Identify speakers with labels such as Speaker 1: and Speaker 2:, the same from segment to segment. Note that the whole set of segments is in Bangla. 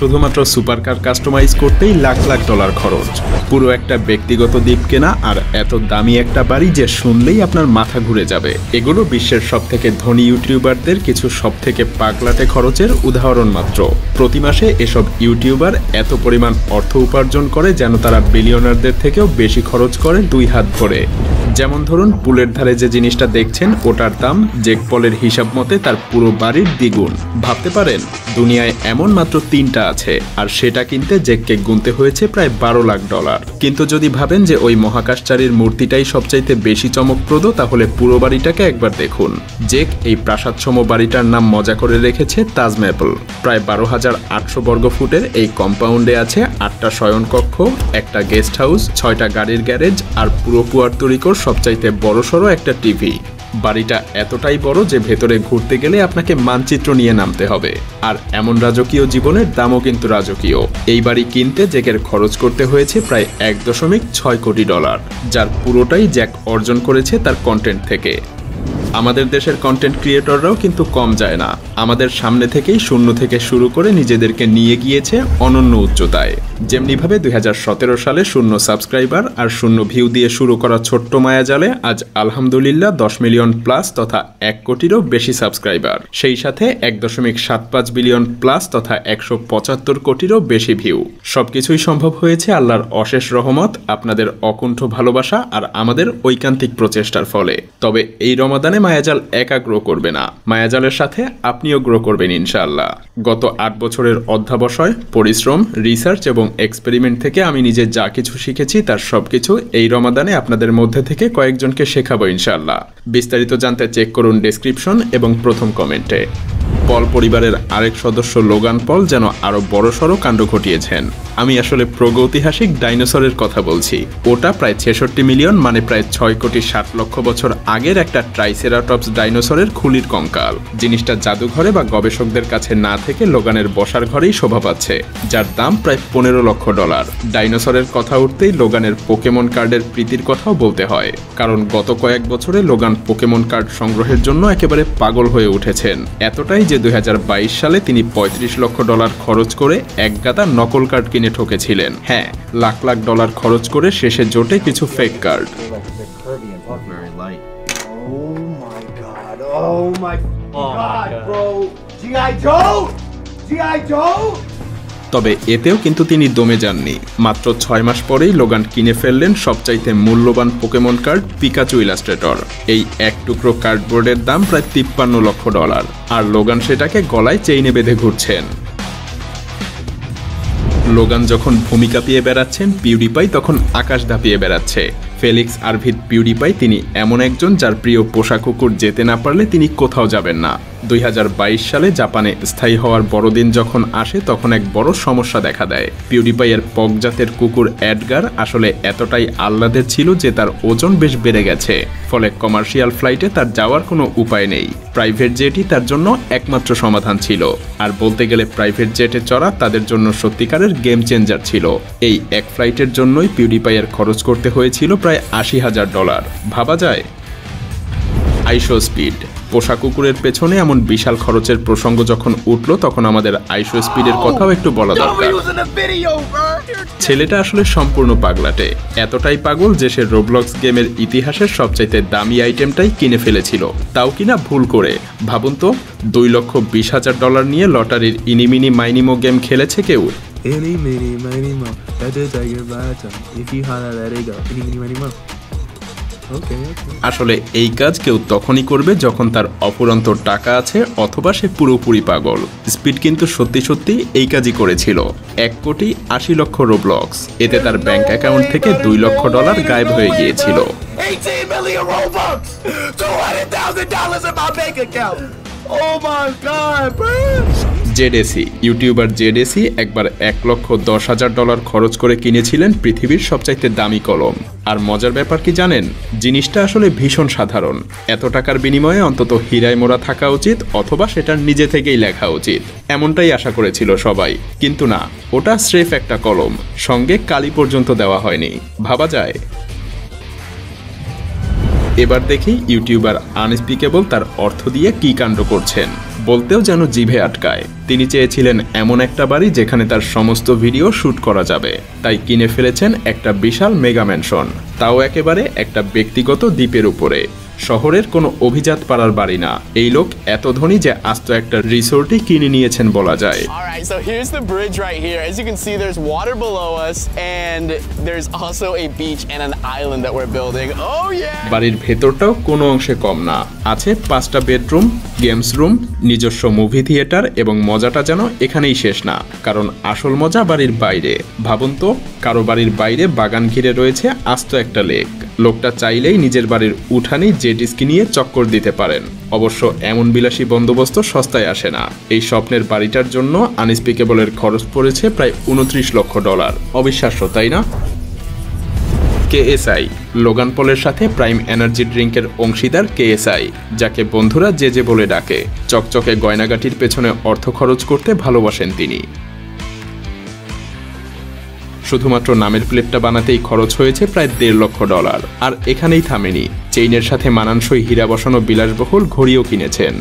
Speaker 1: শুধুমাত্র সুপারকার কাস্টমাইজ করতেই লাখ লাখ ডলার খরচ, পুরো একটা ব্যক্তিগত দ্বীপ কেনা, আর এত দামি একটা বাড়ি যে শুনলেই আপনার মাথা ঘুরে যাবে। এগুলো বিশ্বের সবথেকে ধনী ইউটিউবারদের কিছু সবথেকে পাগলাটে খরচের উদাহরণ মাত্র। প্রতি মাসে এসব ইউটিউবার এত পরিমাণ অর্থ উপার্জন করে যেন তারা বিলিয়নারদের থেকেও বেশি খরচ করে দুই হাত ভরে। যেমন ধরুন, পুলের ধারে যে জিনিসটা দেখছেন ওটার দাম জেক পলের হিসাব মতে তার পুরো বাড়ির দ্বিগুণ। ভাবতে পারেন দুনিয়ায় এমন মাত্র 3টা আছে, আর সেটা কিনতে জেককে গুনতে হয়েছে প্রায় 12 লাখ ডলার। কিন্তু যদি ভাবেন যে ওই মহাকাশচারীর মূর্তিটাই সবচাইতে বেশি চমকপ্রদ, তাহলে পুরো বাড়িটাকে একবার দেখুন। জেক এই প্রাসাদসম বাড়িটার নাম মজা করে রেখেছে তাজ ম্যাপল। প্রায় 12,800 বর্গ ফুটের এই কম্পাউন্ডে আছে 8টা শয়নকক্ষ, একটা গেস্ট হাউস, 6টা গাড়ির গ্যারেজ, আর পুরো পুয়ার্তো সবচাইতে বড়সড় একটা টিভি। বাড়িটা এতটাই বড় যে ভেতরে ঘুরতে গেলে আপনাকে মানচিত্র নিয়ে নামতে হবে। আর এমন রাজকীয় জীবনের দামও কিন্তু রাজকীয়। এই বাড়ি কিনতে জ্যাকের খরচ করতে হয়েছে প্রায় 1.6 কোটি ডলার, যার পুরোটাই জ্যাক অর্জন করেছে তার কন্টেন্ট থেকে। আমাদের দেশের কন্টেন্ট ক্রিয়েটররাও কিন্তু কম যায় না। আমাদের সামনে থেকেই শূন্য থেকে শুরু করে নিজেদেরকে নিয়ে গিয়েছে অনন্য উচ্চতায়। যেমনিভাবে 2017 সালে 0 সাবস্ক্রাইবার আর 0 ভিউ দিয়ে শুরু করা ছোট্ট মায়াজালে আজ আলহামদুলিল্লাহ 10 মিলিয়ন প্লাস তথা 1 কোটিরও বেশি সাবস্ক্রাইবার, সেই সাথে 1.75 বিলিয়ন প্লাস তথা 175 কোটিরও বেশি ভিউ। সবকিছুই সম্ভব হয়েছে আল্লাহর অশেষ রহমত, আপনাদের অকুণ্ঠ ভালোবাসা আর আমাদের ঐকান্তিক প্রচেষ্টার ফলে। তবে এই রমাদানে মায়াজাল একা গ্রো করবে না, মায়াজালের সাথে আপনিও গ্রো করবেন ইনশাআল্লাহ। গত 8 বছরের অধ্যাবসায়, পরিশ্রম, রিসার্চ এবং এক্সপেরিমেন্ট থেকে আমি নিজে যা কিছু শিখেছি তার সবকিছু এই রমাদানে আপনাদের মধ্যে থেকে কয়েকজনকে শেখাবো ইনশাআল্লাহ। বিস্তারিত জানতে চেক করুন ডেসক্রিপশন এবং প্রথম কমেন্টে। পল পরিবারের আরেক সদস্য লোগান পল যেন আরো বড়সড় কাণ্ড ঘটিয়েছেন। আমি আসলে প্রাগৈতিহাসিক ডাইনোসরের কথা বলছি। ওটা প্রায় 66 মিলিয়ন, মানে প্রায় 6 কোটি 60 লক্ষ বছর আগের একটা ট্রাইসেরাটপস ডাইনোসরের খুলির কঙ্কাল। জিনিসটা জাদুঘরে বা গবেষকদের কাছে না থেকে লোগানের বসার ঘরেই শোভা পাচ্ছে, যার দাম প্রায় 15 লক্ষ ডলার। ডাইনোসরের কথা উঠতেই লোগানের পোকেমন কার্ডের প্রীতির কথাও বলতে হয়, কারণ গত কয়েক বছরে লোগান পোকেমন কার্ড সংগ্রহের জন্য একেবারে পাগল হয়ে উঠেছেন। এতটাই যে 2022 সালে তিনি 35 লক্ষ ডলার খরচ করে এক গাদা নকল কার্ড কিনে ঠকেছিলেন। হ্যাঁ, লাখ লাখ ডলার খরচ করে শেষে জোটে কিছু ফেক কার্ড। তবে এতেও কিন্তু তিনি দমে যাননি। মাত্র 6 মাস পরেই লোগান কিনে ফেললেন সবচাইতে মূল্যবান পোকেমন কার্ড পিকাচু ইলাস্ট্রেটর। এই এক টুকরো কার্ডবোর্ডের দাম প্রায় 53 লক্ষ ডলার, আর লোগান সেটাকে গলায় চেইনে বেঁধে ঘুরছেন। লোগান যখন ভূমি কাঁপিয়ে বেড়াচ্ছেন, পিউডিপাই তখন আকাশ দাপিয়ে বেড়াচ্ছে। ফেলিক্স আরভিদ পিউডিপাই তিনি এমন একজন যার প্রিয় পোষা কুকুর যেতে না পারলে তিনি কোথাও যাবেন না। 2022 সালে জাপানে স্থায়ী হওয়ার বড়দিন যখন আসে তখন এক বড় সমস্যা দেখা দেয়। পিউডিপাইয়ের পগ জাতের কুকুর এডগার আসলে এতটাই আহ্লাদের ছিল যে তার ওজন বেশ বেড়ে গেছে, ফলে কমার্শিয়াল ফ্লাইটে তার যাওয়ার কোনো উপায় নেই। প্রাইভেট জেটই তার জন্য একমাত্র সমাধান ছিল। আর বলতে গেলে প্রাইভেট জেটে চড়া তাদের জন্য সত্যিকারের গেম চেঞ্জার ছিল। এই এক ফ্লাইটের জন্যই পিউডিপাইয়ের খরচ করতে হয়েছিল প্রায় 80,000 ডলার। ভাবা যায়? আইশো স্পিড। পোষা কুকুরের পেছনে এমন বিশাল খরচের প্রসঙ্গ যখন উঠল, তখন আমাদের আইশো স্পিডের কথাও একটু বলা দরকার। ছেলেটা আসলে সম্পূর্ণ পাগলাটে, এতটাই পাগল যে সে রোবলক্স গেমের ইতিহাসের সবচাইতে দামি আইটেমটাই কিনে ফেলেছিল, তাও কিনা ভুল করে। ভাবুন তো, 2,20,000 ডলার নিয়ে লটারির ইনিমিনি মাইনিমো গেম খেলেছে কেউ? আসলে এই কাজ কেউ তখনই করবে যখন তার অফুরন্ত টাকা আছে অথবা সে পুরোপুরি পাগল। স্পিড কিন্তু সত্যি সত্যি এই কাজই করেছিল। 1 কোটি 80 লক্ষ রোবলক্স, এতে তার ব্যাংক অ্যাকাউন্ট থেকে 2 লক্ষ ডলার গায়েব হয়ে গিয়েছিল। জেডএসি ইউটিউবার জেডএসি একবার 1,10,000 ডলার খরচ করে কিনেছিলেন পৃথিবীর সবচাইতে দামি কলম। আর মজার ব্যাপার কি জানেন? জিনিসটা আসলে ভীষণ সাধারণ। এত টাকার বিনিময়ে অন্তত হীরায় মোড়া থাকা উচিত, অথবা সেটার নিজে থেকেই লেখা উচিত, এমনটাই আশা করেছিল সবাই। কিন্তু না, ওটা স্রেফ একটা কলম, সঙ্গে কালি পর্যন্ত দেওয়া হয়নি। ভাবা যায়? এবার দেখি ইউটিউবার আনস্পিকেবল তার অর্থ দিয়ে কি কাণ্ড করছেন। বলতেও যেন জিভে আটকায়। তিনি চেয়েছিলেন এমন একটা বাড়ি যেখানে তার সমস্ত ভিডিও শ্যুট করা যাবে, তাই কিনে ফেলেছেন একটা বিশাল মেগা ম্যানশন, তাও একেবারে একটা ব্যক্তিগত দ্বীপের উপরে। শহরের কোনো অভিজাত পাড়ার বাড়ি না, এই লোক এত ধনী যে আস্ত একটা রিসোর্টই কিনে নিয়েছেন বলা যায়।
Speaker 2: Alright, so here's the bridge right here. As you can see, there's water below us and there's also a beach and an island that we're building. Oh yeah!
Speaker 1: বাড়ির ভেতরটাও কোনো অংশে কম না, আছে 5টা বেডরুম, গেমস রুম, নিজস্ব মুভি থিয়েটার এবং মজাটা যেন এখানেই শেষ না, কারণ আসল মজা বাড়ির বাইরে। ভাবুন তো, কারো বাড়ির বাইরে বাগান ঘিরে রয়েছে আস্ত একটা লেক। লোকটা চাইলেই নিজের বাড়ির উঠানে জেট স্কি নিয়ে চক্কর দিতে পারেন। অবশ্য এমন বিলাসী বন্দোবস্ত সস্তায় আসে না। এই স্বপ্নের বাড়িটার জন্য আনস্পিকেবলের খরচ পড়েছে প্রায় $29 লক্ষ। অবিশ্বাস্য, তাই না? কেএসআই লোগান পলের সাথে প্রাইম এনার্জি ড্রিঙ্কের অংশীদার কেএসআই, যাকে বন্ধুরা যে বলে ডাকে। চকচকে গয়নাগাটির পেছনে অর্থ খরচ করতে ভালোবাসেন তিনি। শুধুমাত্র নামের প্লেটটা বানাতেই খরচ হয়েছে প্রায় $1.5 লক্ষ। আর এখানেই থামেনি, চেইনের সাথে মানানসই হীরা বসানো বিলাসবহুল ঘড়িও কিনেছেন।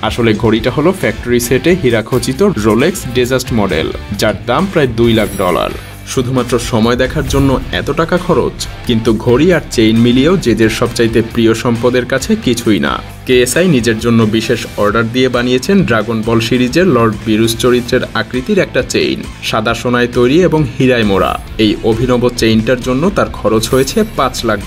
Speaker 1: আসলে ঘড়িটা হলো ফ্যাক্টরি সেটে হীরাখচিত রোলেক্স ডেজাস্ট মডেল, যার দাম প্রায় $2 লাখ। শুধুমাত্র সময় দেখার জন্য এত টাকা খরচ? কিন্তু ঘড়ি আর চেইন মিলিয়েও জেজের সবচাইতে প্রিয় সম্পদের কাছে কিছুই না। কেএসআই নিজের জন্য বিশেষ অর্ডার দিয়ে বানিয়েছেন ড্রাগন বল সিরিজের লর্ড বিরুস চরিত্রের আকৃতির একটা চেইন, সাদা সোনায় তৈরি এবং হীরায় মোড়া। এই অভিনব চেইনটার জন্য তার খরচ হয়েছে $5 লাখ।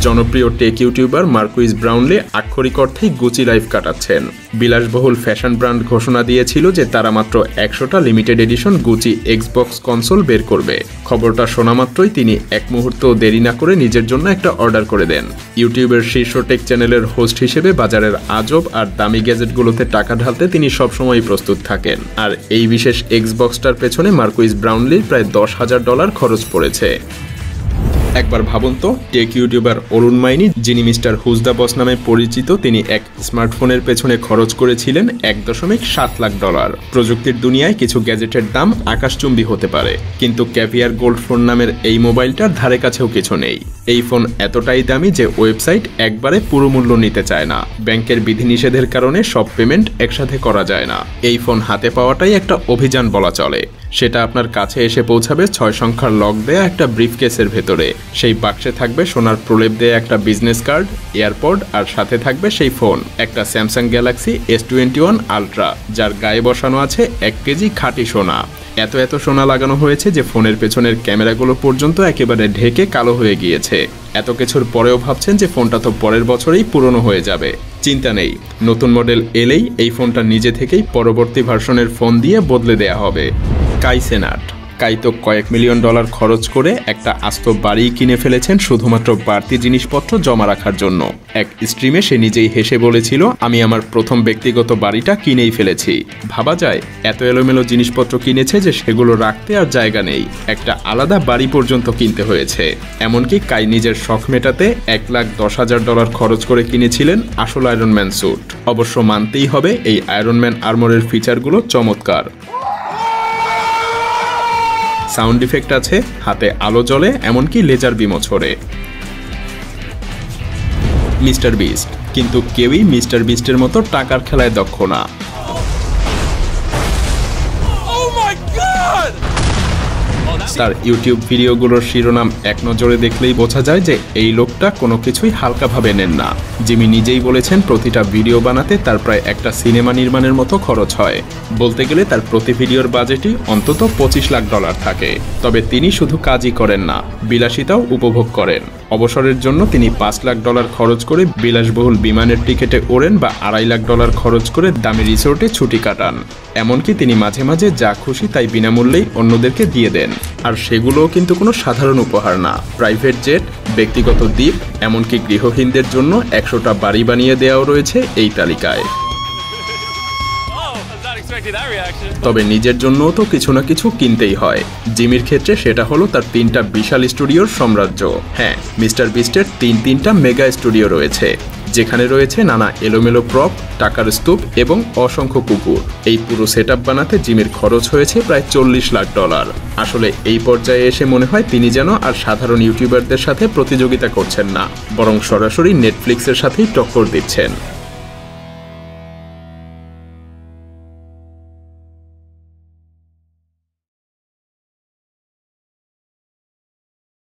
Speaker 1: জনপ্রিয় টেক ইউটিউবার মার্কুইস ব্রাউনলি আক্ষরিক অর্থেই গুচি লাইফ কাটাচ্ছেন। বিলাসবহুল ফ্যাশন ব্র্যান্ড ঘোষণা দিয়েছিল যে তারা মাত্র 100টা limited edition Gucci Xbox console বের করবে। খবরটা শোনা মাত্রই তিনি এক মুহূর্তও দেরি না করে নিজের জন্য একটা অর্ডার করে দেন। ইউটিউবের শীর্ষ টেক চ্যানেলের হোস্ট হিসেবে বাজারের আজব আর দামি গ্যাজেটগুলোতে টাকা ঢালতে তিনি সবসময় প্রস্তুত থাকেন। আর এই বিশেষ এক্সবক্সটার পেছনে মার্কুইস ব্রাউনলির প্রায় $10,000 খরচ পড়েছে। একবার ভাবুন তো, টেক ইউটিউবার অরুণ মাইনি, যিনি মিস্টার হুজ দ্য বস নামে পরিচিত, তিনি এক স্মার্টফোনের পেছনে খরচ করেছিলেন $1.7 লাখ। প্রযুক্তির দুনিয়ায় কিছু গ্যাজেটের দাম আকাশচুম্বী হতে পারে, কিন্তু ক্যাভিয়ার গোল্ড ফোন নামের এই মোবাইলটার ধারে কাছেও কিছু নেই। এই ফোন এতটাই দামি যে ওয়েবসাইট একবারে পুরো মূল্য নিতে চায় না। ব্যাংকের বিধিনিষেধের কারণে সব পেমেন্ট একসাথে করা যায় না। এই ফোন হাতে পাওয়াটাই একটা অভিযান বলা চলে। সেটা আপনার কাছে এসে পৌঁছাবে 6 সংখ্যার লক দেয়া একটা ব্রিফকেসের ভেতরে। সেই বাক্সে থাকবে সোনার প্রলেপ দেয়া একটা বিজনেস কার্ড, এয়ারপড, আর সাথে থাকবে সেই ফোন, একটা স্যামসাং গ্যালাক্সি S21 আলট্রা, যার গায়ে বসানো আছে 1 কেজি খাঁটি সোনা। এত সোনা লাগানো হয়েছে যে ফোনের পেছনের ক্যামেরাগুলো পর্যন্ত একেবারে ঢেকে কালো হয়ে গিয়েছে। এত কিছুর পরেও ভাবছেন যে ফোনটা তো পরের বছরেই পুরনো হয়ে যাবে। চিন্তা নেই, নতুন মডেল এলেই এই ফোনটা নিজে থেকেই পরবর্তী ভার্সনের ফোন দিয়ে বদলে দেয়া হবে। কাই সেনাট কাই তো কয়েক $1 মিলিয়ন খরচ করে একটা আস্ত বাড়ি কিনে ফেলেছেন শুধুমাত্র বাড়তি জিনিসপত্র জমা রাখার জন্য। এক স্ট্রিমে সে নিজেই হেসে বলেছিল, আমি আমার প্রথম ব্যক্তিগত বাড়িটা কিনেই ফেলেছি। ভাবা যায়, এত এলোমেলো জিনিসপত্র কিনেছে যে সেগুলো রাখতে আর জায়গা নেই। একটা আলাদা বাড়ি পর্যন্ত কিনতে হয়েছে। এমনকি কাই নিজের শখ মেটাতে $1,10,000 খরচ করে কিনেছিলেন আসল আয়রনম্যান স্যুট। অবশ্য মানতেই হবে, এই আয়রনম্যান আর্মরের ফিচারগুলো চমৎকার। সাউন্ড ইফেক্ট আছে, হাতে আলো জ্বলে, এমনকি লেজার বিমও ছড়ে। মিস্টার বিস্ট, কিন্তু কেউই মিস্টার বিস্টের মতো টাকার খেলায় দক্ষ না। তার ইউটিউব ভিডিওগুলোর শিরোনাম এক নজরে দেখলেই বোঝা যায় যে এই লোকটা কোনো কিছুই হালকাভাবে নেন না। জিমি নিজেই বলেছেন প্রতিটা ভিডিও বানাতে তার প্রায় একটা সিনেমা নির্মাণের মতো খরচ হয়। বলতে গেলে তার প্রতি ভিডিওর বাজেটই অন্তত $25 লাখ থাকে। তবে তিনি শুধু কাজই করেন না, বিলাসিতাও উপভোগ করেন। অবসরের জন্য তিনি $5 লাখ খরচ করে বিলাসবহুল বিমানের টিকিটে ওড়েন বা $2.5 লাখ খরচ করে দামি রিসোর্টে ছুটি কাটান। এমনকি তিনি মাঝে মাঝে যা খুশি তাই বিনামূল্যেই অন্যদেরকে দিয়ে দেন। আর সেগুলোও কিন্তু কোনো সাধারণ উপহার না, প্রাইভেট জেট, ব্যক্তিগত দ্বীপ, এমনকি গৃহহীনদের জন্য 100টা বাড়ি বানিয়ে দেওয়াও রয়েছে এই তালিকায়। তবে নিজের জন্যও তো কিছু না কিছু কিনতেই হয়। জিমির ক্ষেত্রে সেটা হলো তার 3টা বিশাল স্টুডিওর সাম্রাজ্য। হ্যাঁ, মিস্টার বিস্টের 3টা মেগা স্টুডিও রয়েছে, যেখানে রয়েছে নানা এলোমেলো প্রপ, টাকার স্তূপ এবং অসংখ্য কুকুর। এই পুরো সেটআপ বানাতে জিমির খরচ হয়েছে প্রায় $40 লাখ। আসলে এই পর্যায়ে এসে মনে হয় তিনি যেন আর সাধারণ ইউটিউবারদের সাথে প্রতিযোগিতা করছেন না, বরং সরাসরি নেটফ্লিক্সের সাথেই টক্কর দিচ্ছেন।